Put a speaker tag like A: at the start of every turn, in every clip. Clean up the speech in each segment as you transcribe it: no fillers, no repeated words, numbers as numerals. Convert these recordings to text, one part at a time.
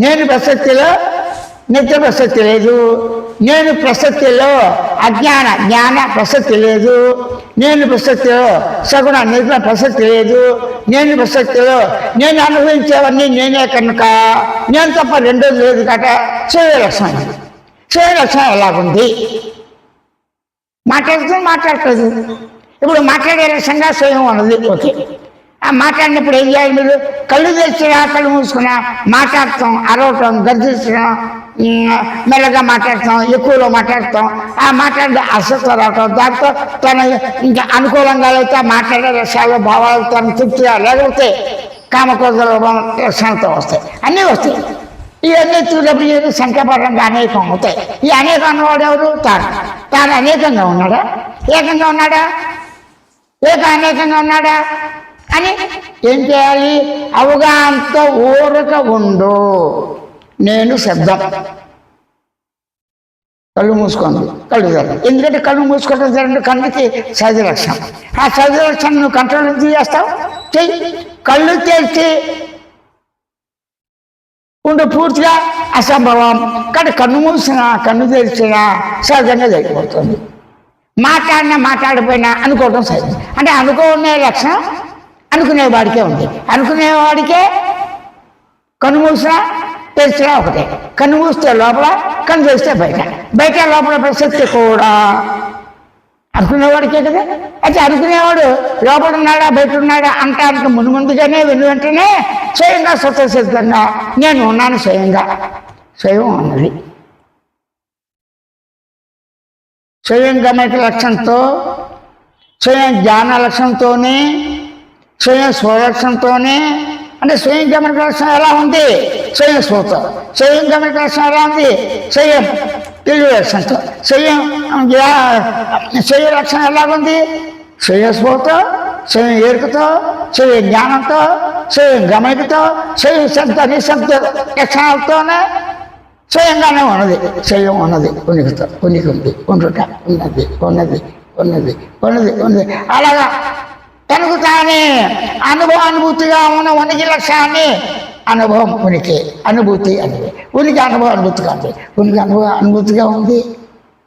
A: నేను ప్రసక్తిలో నిత్య ప్రసక్తి లేదు. నేను ప్రసక్తిలో అజ్ఞాన జ్ఞాన ప్రసక్తి లేదు. నేను ప్రసక్తిలో సగుణ నిర్గుణ ప్రసక్తి లేదు. నేను ప్రసక్తిలో నేను అనుభవించేవన్నీ నేనే కనుక నేను తప్ప రెండోది లేదు కట. స్వయ లక్షణం స్వయ లక్షణం ఎలాగుంది? మాట్లాడుతుంది. ఇప్పుడు మాట్లాడే లక్ష్యంగా స్వయం ఉన్నది. ఓకే, ఆ మాట్లాడినప్పుడు ఏం చేయాలి? మీరు కళ్ళు తెచ్చినా కళ్ళు మూసుకున్నా మాట్లాడతాం, అరవటం, గర్జించడం, మెల్లగా మాట్లాడతాం, ఎక్కువలో మాట్లాడతాం. ఆ మాట్లాడే అస్వస్థ రావటం, దాంతో తన ఇంకా అనుకూలంగా అయితే మాట్లాడే రసాలు భావాలు తను తృప్తిగా లేకపోతే కామక్రోధ లక్షణాలతో వస్తాయి, అన్నీ వస్తాయి. ఇవన్నీ చూడప్పుడు సంఖ్యాపరంగా అనేకం అవుతాయి. ఈ అనేకం అన్నవాడు ఎవరు? తాను అనేకంగా ఉన్నాడా? ఏకంగా ఉన్నాడా? అనేకంగా ఉన్నాడా అని ఏం చేయాలి? అవగాహనతో ఊరక ఉండు. నేను శబ్దం. కళ్ళు మూసుకోండి, కళ్ళు జరగదు. ఎందుకంటే కళ్ళు మూసుకోవడం జరగదు కళ్ళకి సహజ లక్షణం. ఆ సహజ లక్షణం నువ్వు కంట్రోల్ ఎందుకు చేస్తావు? చెయ్యి. కళ్ళు తెరిచి ఉండు, పూర్తిగా అసంభవం. కానీ కన్ను మూసినా కన్ను తెరిచినా సహజంగా జరిగిపోతుంది. మాట్లాడిపోయినా అనుకోవడం సహజం. అంటే అనుకునే లక్షణం అనుకునేవాడికే ఉంది. అనుకునేవాడికే కన్ను మూసినా తెరిచినా ఒకటే. కన్ను మూస్తే లోపల, కన్ను తెరిస్తే బయట లోపల ప్రసక్తి కూడా అనుకునేవాడికే కదా. అయితే అనుకునేవాడు లోపల ఉన్నాడా బయట ఉన్నాడా అంటానికి ముందుగానే వెంటనే స్వయంగా స్వతసిద్ధంగా నేను ఉన్నాను. స్వయం ఉన్నది. స్వయం గమనిక లక్ష్యంతో, స్వయం జ్ఞాన లక్ష్యంతోనే, స్వయం స్వలక్షణంతోనే. అంటే స్వయం గమనిక లక్షణం ఎలా ఉంది? స్వయం స్ఫూర్త. స్వయం గమనిక లక్షణం ఎలా ఉంది? స్వయం తెలివి లక్షణంతో. స్వయ లక్షణం ఎలాగుంది? స్వయ స్ఫూర్త, స్వయం ఎరుకతో, స్వయం జ్ఞానంతో, స్వయం గమనికతో, స్వయం శబ్ద నిశబ్ద లక్షణాలతోనే స్వయంగానే ఉన్నది. స్వయం ఉన్నది, ఉనికితో, ఉనికి ఉంది, ఉండుట ఉన్నది. అలాగా తనకు తానే అనుభూతిగా ఉన్న ఉనికి లక్ష్యాన్ని అనుభవం ఉనికి, అనుభూతి అనేది. ఉనికి అనుభవం అనుభూతి కాదు. ఉనికి అనుభూతిగా ఉంది.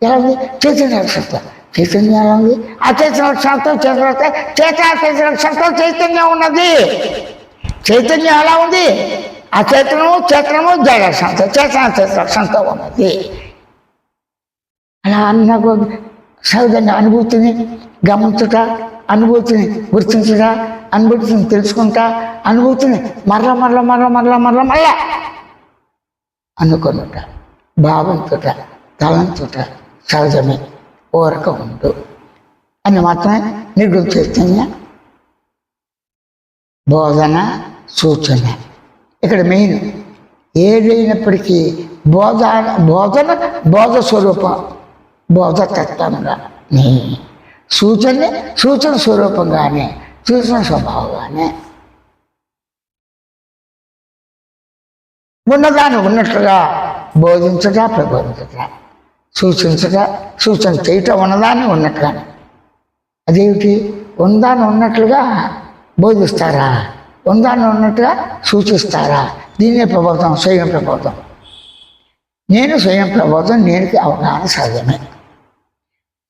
A: ఎలా ఉంది? చైతన్య ఎలా ఉంది? ఆ చైతన్య లక్షణంతో చైతన్య లక్షణంతో చైతన్యం ఉన్నది. చైతన్యం ఎలా ఉంది? ఆ చైతన్యము జయ లక్షణంతో చైతన్య లక్షణంతో ఉన్నది. అలా అన్నకు సహజంగా అనుభూతిని గమనించుట, అనుభూతిని గుర్తించుట, అనుభూతిని తెలుసుకుంటా, అనుభూతిని మరల అనుకున్నట, భావంతుట, తలంచుట సహజమే. ఊరక ఉండు అని మాత్రమే నిర్గుణ చైతన్య బోధన సూచన. ఇక్కడ మెయిన్ ఏదైనప్పటికీ బోధ స్వరూపం, బోధతత్వంగా సూచన స్వరూపంగానే, సూచన స్వభావంగానే ఉన్నదాన్ని ఉన్నట్లుగా బోధించట, ప్రబోధించట, సూచన చేయటం ఉన్నదాన్ని ఉన్నట్లుగానే. అదేమిటి? ఉన్నదాన్ని ఉన్నట్లుగా బోధిస్తారా? ఉన్నదాన్ని ఉన్నట్టుగా సూచిస్తారా? దీన్నే ప్రబోధం, స్వయం ప్రబోధం. నేను స్వయం ప్రబోధం, నేనుకి అవగాహన సహజమే.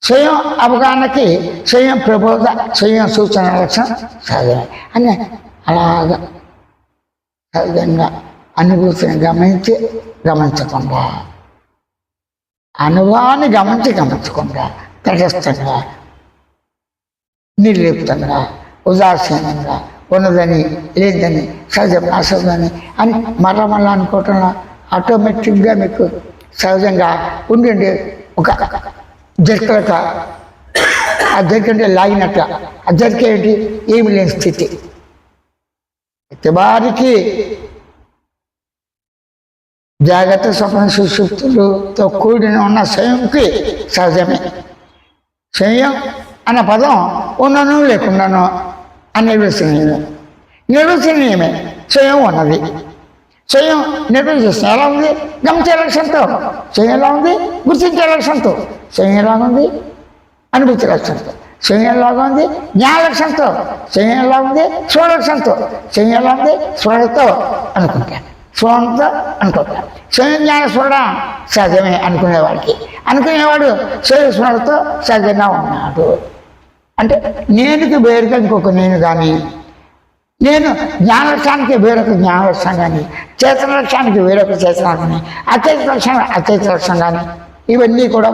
A: స్వయం అవగాహనకి స్వయం ప్రబోధ, స్వయం సూచన లక్షణం సహజమే అని అలాగా సహజంగా అనుభూతిని గమనించకుండా, అనుభవాన్ని గమనించకుండా తటస్థంగా, నిర్లిప్తంగా, ఉదాసీనంగా, ఉన్నదని లేదని, సహజం అసహజని అని మళ్ళా అనుకోవటంలో ఆటోమేటిక్గా మీకు సహజంగా ఉండి ఒక జర్కలట, ఆ జర్కంటే లాగినట్ట, ఆ జర్క ఏంటి? ఏమి లేని స్థితి. వారికి జాగ్రత్త స్వప్న సుషుప్తులతో కూడిన ఉన్న స్వయంకి సహజమే. స్వయం అన్న పదం ఉన్నను లేకుండాను నిర్వచనీయమే. స్వయం ఉన్నది. స్వయం నిర్వచిస్తుంది. ఎలా ఉంది? గమనించే లక్ష్యంతో. స్వయం ఎలా ఉంది? గుర్తించే లక్ష్యంతో. స్వయం ఎలాగా ఉంది? అనుభూతి లక్ష్యంతో. స్వయం ఎలాగా ఉంది? జ్ఞాన లక్ష్యంతో. స్వయం ఎలా ఉంది? స్వలక్ష్యంతో. స్వయం ఎలా ఉంది? స్వరతో అనుకుంటాను. స్వయంతో అనుకుంటాం. స్వయం జ్ఞాన స్ఫురణ సహజమే అనుకునేవాడికి, అనుకునేవాడు స్వయం స్ఫురణతో సహజంగా ఉన్నాడు. అంటే నేనుకి వేరుగా ఇంకొక నేను కానీ, నేను జ్ఞానలక్ష్యానికి వేరొక జ్ఞానలక్ష్యం కానీ, చేతన లక్ష్యానికి వేరొక చేతన కానీ, అచేత లక్ష్యానికి అచేత లక్ష్యం కానీ, ఇవన్నీ కూడా